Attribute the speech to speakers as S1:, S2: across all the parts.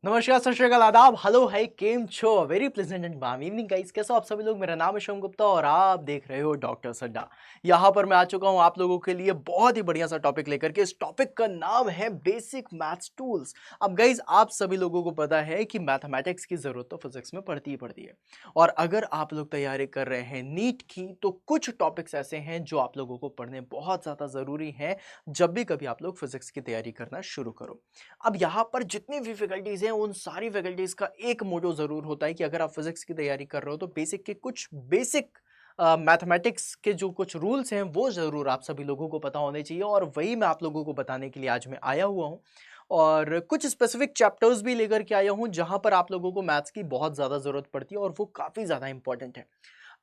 S1: नमस्कार, सत श्री अकाल, आदाब, हेलो, है केम छो, very pleasant and warm evening guys. कैसे हो आप सभी लोग। मेरा नाम है शिवम गुप्ता और आप देख रहे हो डॉक्टर सड्डा। यहाँ पर मैं आ चुका हूँ आप लोगों के लिए बहुत ही बढ़िया सा टॉपिक लेकर के। इस टॉपिक का नाम है बेसिक मैथ्स टूल्स। अब गाइस, आप सभी लोगों को पता है कि मैथमेटिक्स की जरूरत तो फिजिक्स में पड़ती ही पड़ती है। और अगर आप लोग तैयारी कर रहे हैं नीट की, तो कुछ टॉपिक्स ऐसे हैं जो आप लोगों को पढ़ने बहुत ज्यादा जरूरी है जब भी कभी आप लोग फिजिक्स की तैयारी करना शुरू करो। अब यहाँ पर जितनी भी फैकल्टीज हैं, उन सारी फैकल्टीज का एक मोटो जरूर होता है कि अगर आप फिजिक्स की तैयारी कर रहे हो तो बेसिक के कुछ बेसिक मैथमेटिक्स के जो कुछ रूल्स हैं वो जरूर आप सभी लोगों को पता होने चाहिए। और वही मैं आप लोगों को बताने के लिए आज मैं आया हुआ हूँ। और कुछ स्पेसिफिक चैप्टर्स भी लेकर के आया हूँ जहां पर आप लोगों को मैथ्स की बहुत ज्यादा जरूरत पड़ती है और वो काफी ज्यादा इंपॉर्टेंट है।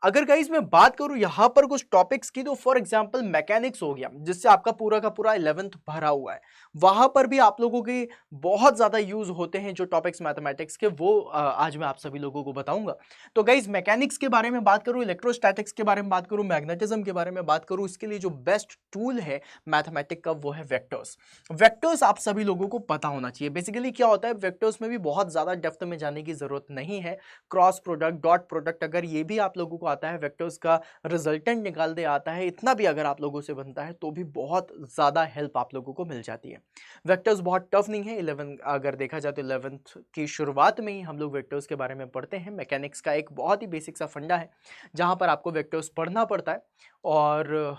S1: अगर गाइस मैं बात करूं यहां पर कुछ टॉपिक्स की, तो फॉर एग्जांपल मैकेनिक्स हो गया, जिससे आपका पूरा का पूरा 11th भरा हुआ है। वहां पर भी आप लोगों के बहुत ज्यादा यूज होते हैं जो टॉपिक्स मैथमेटिक्स के, वो आज मैं आप सभी लोगों को बताऊंगा। तो गाइस, मैकेनिक्स के बारे में बात करूं, इलेक्ट्रोस्टैटिक्स के बारे में बात करूं, मैग्नेटिज्म के बारे में बात करूं, इसके लिए जो बेस्ट टूल है मैथमेटिक का वो है वेक्टर्स। वेक्टर्स आप सभी लोगों को पता होना चाहिए। बेसिकली क्या होता है, वेक्टर्स में भी बहुत ज्यादा डेप्थ में जाने की जरूरत नहीं है। क्रॉस प्रोडक्ट, डॉट प्रोडक्ट, अगर ये भी आप लोगों को आता है, वेक्टर्स का रिजल्टेंट निकाल दे आता है, इतना भी अगर आप लोगों से बनता है तो भी बहुत ज़्यादा हेल्प आप लोगों को मिल जाती है। वेक्टर्स बहुत टफ नहीं है। 11 अगर देखा जाए तो 11th की शुरुआत में ही हम लोग वेक्टर्स के बारे में पढ़ते हैं। मैकेनिक्स का एक बहुत ही बेसिक सा फंडा है जहां पर आपको वेक्टर्स पढ़ना पड़ता है। और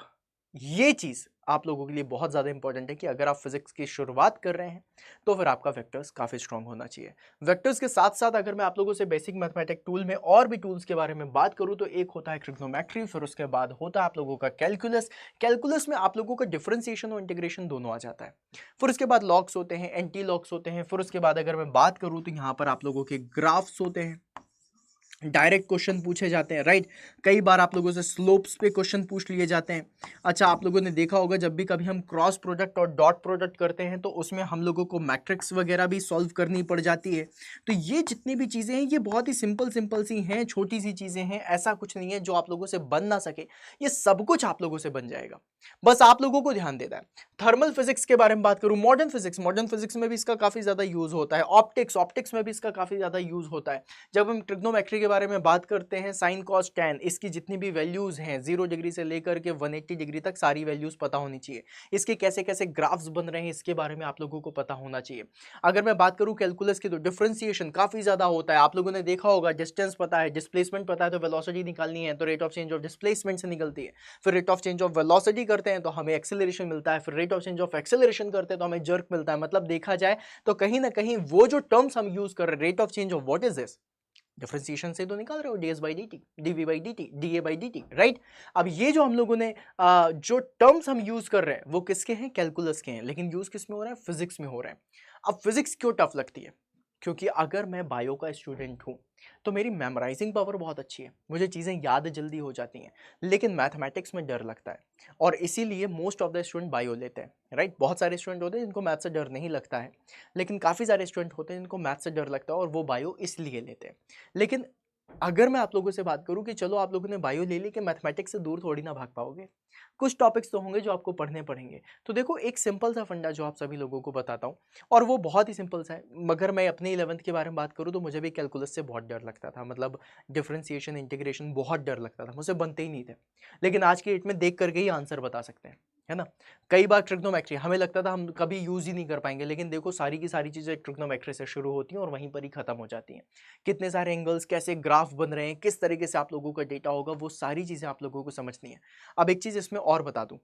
S1: ये चीज़ आप लोगों के लिए बहुत ज़्यादा इंपॉर्टेंट है कि अगर आप फिजिक्स की शुरुआत कर रहे हैं तो फिर आपका वेक्टर्स काफ़ी स्ट्रांग होना चाहिए। वेक्टर्स के साथ साथ अगर मैं आप लोगों से बेसिक मैथमेटिक टूल में और भी टूल्स के बारे में बात करूं, तो एक होता है ट्रिग्नोमेट्री, फिर उसके बाद होता है आप लोगों का कैलकुलस। कैलकुलस में आप लोगों का डिफरेंशिएशन और इंटीग्रेशन दोनों आ जाता है। फिर उसके बाद लॉग्स होते हैं, एंटी लॉग्स होते हैं। फिर उसके बाद अगर मैं बात करूं तो यहाँ पर आप लोगों के ग्राफ्स होते हैं, डायरेक्ट क्वेश्चन पूछे जाते हैं, राइट। कई बार आप लोगों से स्लोप्स पे क्वेश्चन पूछ लिए जाते हैं। अच्छा, आप लोगों ने देखा होगा जब भी कभी हम क्रॉस प्रोडक्ट और डॉट प्रोडक्ट करते हैं तो उसमें हम लोगों को मैट्रिक्स वगैरह भी सॉल्व करनी पड़ जाती है। तो ये जितनी भी चीज़ें हैं ये बहुत ही सिंपल सिंपल सी हैं, छोटी सी चीज़ें हैं। ऐसा कुछ नहीं है जो आप लोगों से बन ना सके, ये सब कुछ आप लोगों से बन जाएगा, बस आप लोगों को ध्यान देना है। थर्मल फिजिक्स के बारे में बात करूं, मॉडर्न फिजिक्स में भी इसका काफ़ी ज़्यादा यूज़ होता है। ऑप्टिक्स में भी इसका काफ़ी ज़्यादा यूज़ होता है। जब हम ट्रिग्नोमेट्री के बारे में बात करते हैं, साइन कॉस टैन, इसकी जितनी भी वैल्यूज हैं 0 डिग्री से लेकर के 180 डिग्री तक सारी वैल्यूज पता होनी चाहिए। इसके कैसे कैसे ग्राफ्स बन रहे हैं इसके बारे में आप लोगों को पता होना चाहिए। अगर मैं बात करूं कैलकुलस की, तो डिफरेंशिएशन काफी ज्यादा होता है। आप लोगों ने देखा होगा, डिस्टेंस पता है, डिस्प्लेसमेंट पता है, तो वेलोसिटी निकालनी है तो rate of change of displacement से निकलती है। फिर rate of change of velocity करते हैं तो हमें एक्सेलरेशन मिलता है। फिर rate of change of acceleration करते हैं तो हमें जर्क मिलता है। मतलब देखा जाए तो कहीं ना कहीं वो जो टर्म्स हम यूज कर रहे हैं, rate of change of what is this, differentiation से तो निकाल रहे हो, ds by D T, dv by D T, da by D T, right. अब ये जो हम लोगों ने जो टर्म्स हम यूज कर रहे हैं वो किसके हैं, कैलकुलस के हैं, लेकिन यूज किस में हो रहा है, फिजिक्स में हो रहा है। अब फिजिक्स क्यों टफ लगती है, क्योंकि अगर मैं बायो का स्टूडेंट हूं तो मेरी मेमोराइजिंग पावर बहुत अच्छी है, मुझे चीज़ें याद जल्दी हो जाती हैं। लेकिन मैथमेटिक्स में डर लगता है और इसीलिए most of the student bio लेते हैं, राइट। बहुत सारे स्टूडेंट होते हैं जिनको मैथ से डर नहीं लगता है, लेकिन काफ़ी सारे स्टूडेंट होते हैं जिनको मैथ से डर लगता है और वो बायो इसलिए लेते हैं। लेकिन अगर मैं आप लोगों से बात करूं कि चलो आप लोगों ने बायो ले ली, कि मैथमेटिक्स से दूर थोड़ी ना भाग पाओगे, कुछ टॉपिक्स तो होंगे जो आपको पढ़ने पड़ेंगे। तो देखो, एक सिंपल सा फंडा जो आप सभी लोगों को बताता हूँ, और वो बहुत ही सिंपल सा है। मगर मैं अपनी 11th के बारे में बात करूँ तो मुझे भी कैलकुलस से बहुत डर लगता था, मतलब डिफरेंशिएशन, इंटीग्रेशन बहुत डर लगता था, मुझसे बनते ही नहीं थे। लेकिन आज की डेट में देख करके ही आंसर बता सकते हैं, है ना। कई बार ट्रिग्नोमेट्री हमें लगता था हम कभी यूज ही नहीं कर पाएंगे, लेकिन देखो सारी की सारी चीजें ट्रिग्नोमेट्री से शुरू होती हैं और वहीं पर ही खत्म हो जाती हैं। कितने सारे एंगल्स, कैसे ग्राफ बन रहे हैं, किस तरीके से आप लोगों का डेटा होगा, वो सारी चीजें आप लोगों को समझनी है। अब एक चीज इसमें और बता दूं,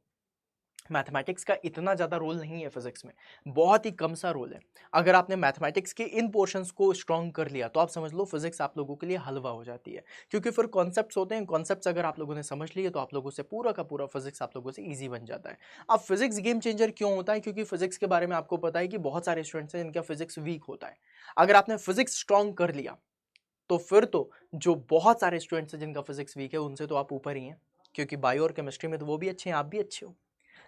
S1: मैथमेटिक्स का इतना ज़्यादा रोल नहीं है फिजिक्स में, बहुत ही कम सा रोल है। अगर आपने मैथमेटिक्स के इन पोर्शंस को स्ट्रॉन्ग कर लिया तो आप समझ लो फिजिक्स आप लोगों के लिए हलवा हो जाती है। क्योंकि फिर कॉन्सेप्ट्स होते हैं, कॉन्सेप्ट्स अगर आप लोगों ने समझ लिए तो आप लोगों से पूरा का पूरा फिजिक्स आप लोगों से ईजी बन जाता है। अब फिजिक्स गेम चेंजर क्यों होता है, क्योंकि फिजिक्स के बारे में आपको पता है कि बहुत सारे स्टूडेंट्स हैं जिनका फिजिक्स वीक होता है। अगर आपने फिजिक्स स्ट्रॉन्ग कर लिया तो फिर तो जो बहुत सारे स्टूडेंट्स हैं जिनका फिजिक्स वीक है उनसे तो आप ऊपर ही हैं, क्योंकि बायो और केमिस्ट्री में तो वो भी अच्छे हैं, आप भी अच्छे हो।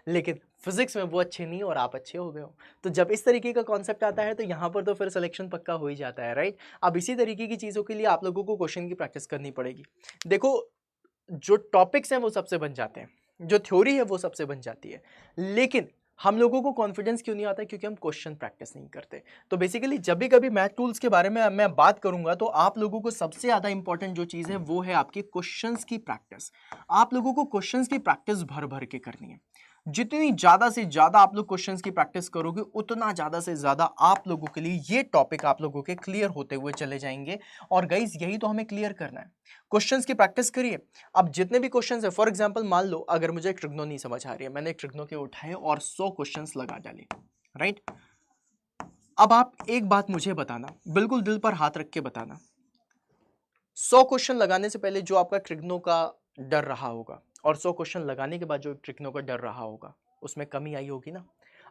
S1: लेकिन फिजिक्स में वो अच्छे नहीं और आप अच्छे हो गए हो। तो जब इस तरीके का कॉन्सेप्ट आता है तो यहाँ पर तो फिर सिलेक्शन पक्का हो ही जाता है, राइट। अब इसी तरीके की चीज़ों के लिए आप लोगों को क्वेश्चन की प्रैक्टिस करनी पड़ेगी। देखो, जो टॉपिक्स हैं वो सबसे बन जाते हैं, जो थ्योरी है वो सबसे बन जाती है, लेकिन हम लोगों को कॉन्फिडेंस क्यों नहीं आता? क्योंकि हम क्वेश्चन प्रैक्टिस नहीं करते। तो बेसिकली जब भी कभी मैथ टूल्स के बारे में मैं बात करूंगा तो आप लोगों को सबसे ज्यादा इंपॉर्टेंट जो चीज है वो है आपकी क्वेश्चंस की प्रैक्टिस। आप लोगों को क्वेश्चंस की प्रैक्टिस भर भर के करनी है। जितनी ज्यादा से ज्यादा आप लोग क्वेश्चंस की प्रैक्टिस करोगे उतना ज्यादा से ज्यादा आप लोगों के लिए ये टॉपिक आप लोगों के क्लियर होते हुए चले जाएंगे। और गाइस यही तो हमें क्लियर करना है। क्वेश्चंस की प्रैक्टिस करिए। अब जितने भी क्वेश्चंस है, फॉर एग्जांपल मान लो अगर मुझे एक ट्रिग्नो नहीं समझ आ रही है, मैंने एक ट्रिग्नो के उठाए और 100 क्वेश्चंस लगा डाले, राइट? अब आप एक बात मुझे बताना, बिल्कुल दिल पर हाथ रख के बताना, 100 क्वेश्चन लगाने से पहले जो आपका ट्रिग्नो का डर रहा होगा और 100 क्वेश्चन लगाने के बाद जो ट्रिग्नो का डर रहा होगा उसमें कमी आई होगी ना।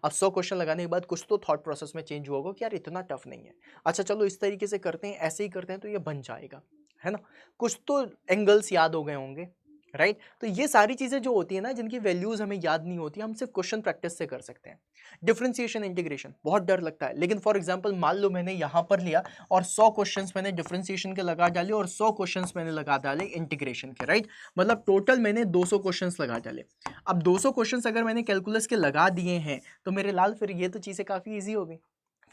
S1: अब 100 क्वेश्चन लगाने के बाद कुछ तो थॉट प्रोसेस में चेंज हुआ होगा कि यार इतना टफ नहीं है, अच्छा चलो इस तरीके से करते हैं, ऐसे ही करते हैं तो ये बन जाएगा, है ना? कुछ तो एंगल्स याद हो गए होंगे, राइट? तो ये सारी चीजें जो होती है ना, जिनकी वैल्यूज हमें याद नहीं होती, हम सिर्फ क्वेश्चन प्रैक्टिस से कर सकते हैं। डिफरेंशिएशन, इंटीग्रेशन बहुत डर लगता है, लेकिन फॉर एग्जांपल मान लो मैंने यहां पर लिया और 100 क्वेश्चंस मैंने डिफरेंशिएशन के लगा डाले और 100 क्वेश्चंस मैंने लगा डाले इंटीग्रेशन के, राइट? मतलब टोटल मैंने 200 क्वेश्चंस लगा डाले। अब 200 क्वेश्चंस अगर मैंने कैलकुलस के लगा दिए हैं तो मेरे लाल फिर ये तो चीजें काफी ईजी हो गई।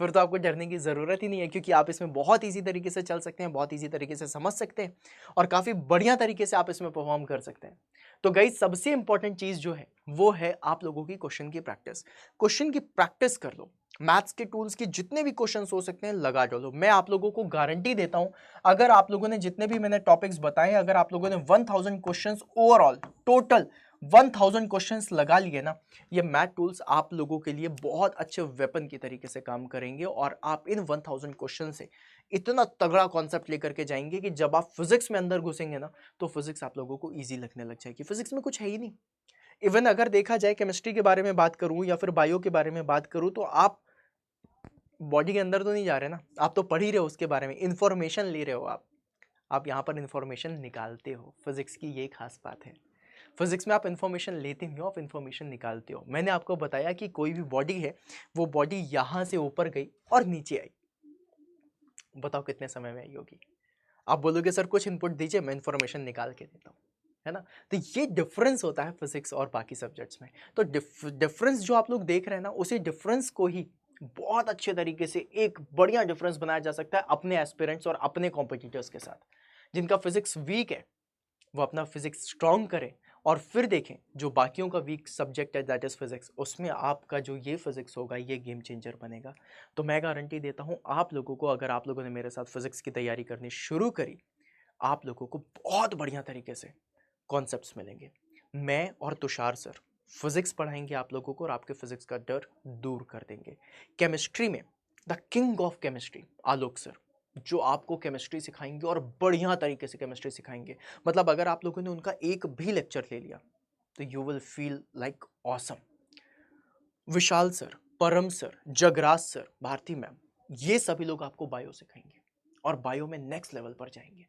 S1: फिर तो आपको डरने की जरूरत ही नहीं है, क्योंकि आप इसमें बहुत ईजी तरीके से चल सकते हैं, बहुत ईजी तरीके से समझ सकते हैं और काफी बढ़िया तरीके से आप इसमें परफॉर्म कर सकते हैं। तो गाइस सबसे इंपॉर्टेंट चीज जो है वो है आप लोगों की क्वेश्चन की प्रैक्टिस। क्वेश्चन की प्रैक्टिस कर लो। मैथ्स के टूल्स के जितने भी क्वेश्चंस हो सकते हैं लगा डालो। मैं आप लोगों को गारंटी देता हूं, अगर आप लोगों ने जितने भी मैंने टॉपिक्स बताए, अगर आप लोगों ने 1000 क्वेश्चंस ओवरऑल टोटल 1000 क्वेश्चंस लगा लिए ना, ये मैथ टूल्स आप लोगों के लिए बहुत अच्छे वेपन की तरीके से काम करेंगे और आप इन 1000 क्वेश्चन से इतना तगड़ा कॉन्सेप्ट लेकर के जाएंगे कि जब आप फिजिक्स में अंदर घुसेंगे ना तो फिजिक्स आप लोगों को इजी लगने लग जाएगी। फिजिक्स में कुछ है ही नहीं। इवन अगर देखा जाए केमिस्ट्री के बारे में बात करूं या फिर बायो के बारे में बात करूं तो आप बॉडी के अंदर तो नहीं जा रहे ना, आप तो पढ़ ही रहे हो उसके बारे में, इंफॉर्मेशन ले रहे हो आप यहाँ पर इंफॉर्मेशन निकालते हो। फिजिक्स की ये खास बात है। फिजिक्स में आप इंफॉर्मेशन लेते नहीं हो, आप इंफॉर्मेशन निकालते हो। मैंने आपको बताया कि कोई भी बॉडी है, वो बॉडी यहां से ऊपर गई और नीचे आई, बताओ कितने समय में आई होगी? आप बोलोगे सर कुछ इनपुट दीजिए, मैं इंफॉर्मेशन निकाल के देता हूँ, है ना? तो ये डिफरेंस होता है फिजिक्स और बाकी सब्जेक्ट्स में। तो डिफरेंस जो आप लोग देख रहे हैं ना, उसी डिफरेंस को ही बहुत अच्छे तरीके से एक बढ़िया डिफरेंस बनाया जा सकता है अपने एस्पिरेंट्स और अपने कॉम्पिटिटर्स के साथ। जिनका फिजिक्स वीक है वो अपना फिजिक्स स्ट्रॉन्ग करें और फिर देखें जो बाकियों का वीक सब्जेक्ट है दैट इज फिजिक्स, उसमें आपका जो ये फिजिक्स होगा ये गेम चेंजर बनेगा। तो मैं गारंटी देता हूं आप लोगों को, अगर आप लोगों ने मेरे साथ फिजिक्स की तैयारी करनी शुरू करी, आप लोगों को बहुत बढ़िया तरीके से कॉन्सेप्ट्स मिलेंगे। मैं और तुषार सर फिजिक्स पढ़ाएंगे आप लोगों को और आपके फिजिक्स का डर दूर कर देंगे। केमिस्ट्री में the king of chemistry Alok sir, जो आपको केमिस्ट्री सिखाएंगे और बढ़िया तरीके से केमिस्ट्री सिखाएंगे। मतलब अगर आप लोगों ने उनका एक भी लेक्चर ले लिया तो you will feel like awesome. Vishal sir, Param sir, Jagraj sir, Bharti ma'am, ये सभी लोग आपको बायो सिखाएंगे और बायो में नेक्स्ट लेवल पर जाएंगे।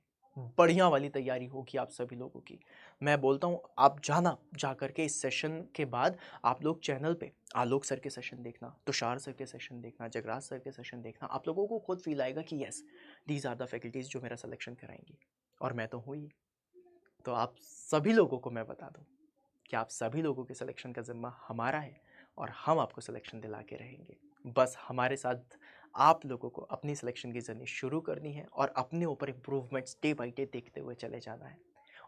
S1: बढ़िया वाली तैयारी होगी आप सभी लोगों की। मैं बोलता हूँ आप जाना, जा करके इस सेशन के बाद आप लोग चैनल पे आलोक सर के सेशन देखना, तुषार सर के सेशन देखना, जगराज सर के सेशन देखना। आप लोगों को खुद फील आएगा कि yes these are the faculties जो मेरा सिलेक्शन कराएंगी और मैं तो हूँ ही। तो आप सभी लोगों को मैं बता दूँ कि आप सभी लोगों के सिलेक्शन का जिम्मा हमारा है और हम आपको सिलेक्शन दिला के रहेंगे। बस हमारे साथ आप लोगों को अपनी सिलेक्शन की जर्नी शुरू करनी है और अपने ऊपर इम्प्रूवमेंट्स डे बाई डे देखते हुए चले जाना है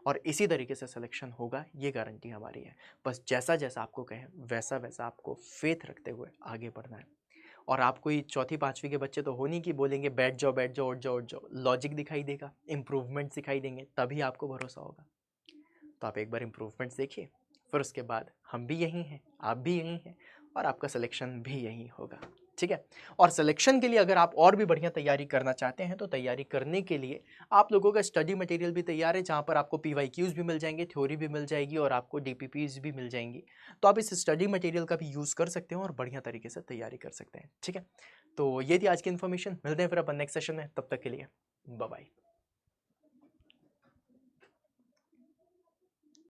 S1: और इसी तरीके से सिलेक्शन होगा, ये गारंटी हमारी है। बस जैसा जैसा आपको कहें वैसा वैसा आपको फेथ रखते हुए आगे बढ़ना है। और आप कोई चौथी पाँचवीं के बच्चे तो हो नहीं कि बोलेंगे बैठ जाओ बैठ जाओ उठ जाओ उठ जाओ। लॉजिक दिखाई देगा, इम्प्रूवमेंट दिखाई देंगे, तभी आपको भरोसा होगा। तो आप एक बार इम्प्रूवमेंट्स देखिए, फिर उसके बाद हम भी यहीं हैं, आप भी यहीं हैं और आपका सिलेक्शन भी यहीं होगा, ठीक है? और सिलेक्शन के लिए अगर आप और भी बढ़िया तैयारी करना चाहते हैं तो तैयारी करने के लिए आप लोगों का स्टडी मटेरियल भी तैयार है, जहाँ पर आपको PYQs भी मिल जाएंगे, थ्योरी भी मिल जाएगी और आपको DPPs भी मिल जाएंगी। तो आप इस स्टडी मटेरियल का भी यूज़ कर सकते हैं और बढ़िया तरीके से तैयारी कर सकते हैं, ठीक है? तो ये थी आज की इन्फॉर्मेशन। मिलते हैं फिर अपन नेक्स्ट सेशन में, तब तक के लिए बाय बाय।